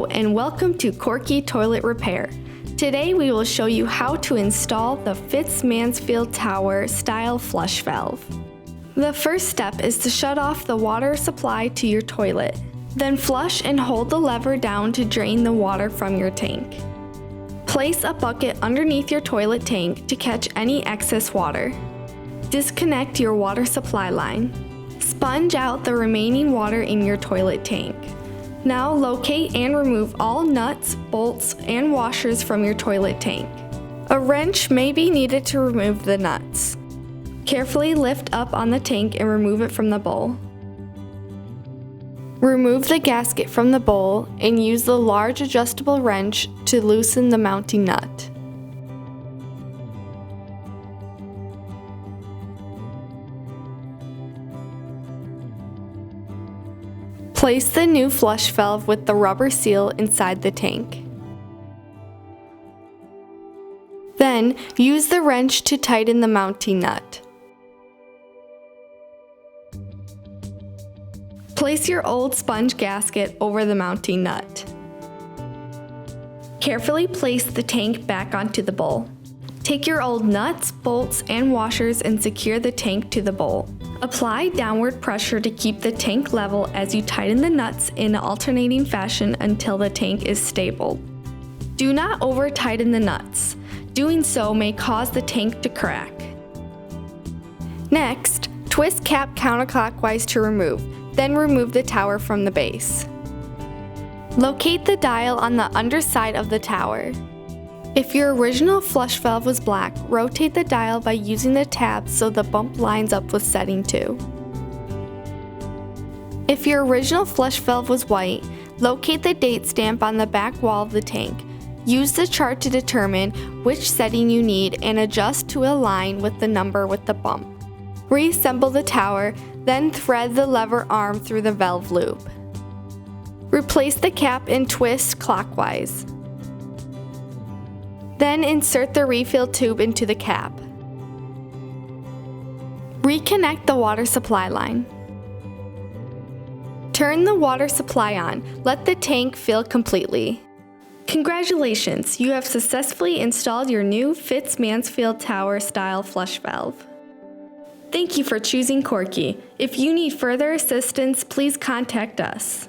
Hello and welcome to Korky Toilet Repair. Today we will show you how to install the Fits Mansfield Tower style flush valve. The first step is to shut off the water supply to your toilet. Then flush and hold the lever down to drain the water from your tank. Place a bucket underneath your toilet tank to catch any excess water. Disconnect your water supply line. Sponge out the remaining water in your toilet tank. Now locate and remove all nuts, bolts, and washers from your toilet tank. A wrench may be needed to remove the nuts. Carefully lift up on the tank and remove it from the bowl. Remove the gasket from the bowl and use the large adjustable wrench to loosen the mounting nut. Place the new flush valve with the rubber seal inside the tank. Then, use the wrench to tighten the mounting nut. Place your old sponge gasket over the mounting nut. Carefully place the tank back onto the bowl. Take your old nuts, bolts, and washers and secure the tank to the bowl. Apply downward pressure to keep the tank level as you tighten the nuts in an alternating fashion until the tank is stable. Do not over-tighten the nuts. Doing so may cause the tank to crack. Next, twist cap counterclockwise to remove, then remove the tower from the base. Locate the dial on the underside of the tower. If your original flush valve was black, rotate the dial by using the tab so the bump lines up with setting 2. If your original flush valve was white, locate the date stamp on the back wall of the tank. Use the chart to determine which setting you need and adjust to align with the number with the bump. Reassemble the tower, then thread the lever arm through the valve loop. Replace the cap and twist clockwise. Then insert the refill tube into the cap. Reconnect the water supply line. Turn the water supply on. Let the tank fill completely. Congratulations, you have successfully installed your new Fits Mansfield Tower style flush valve. Thank you for choosing Korky. If you need further assistance, please contact us.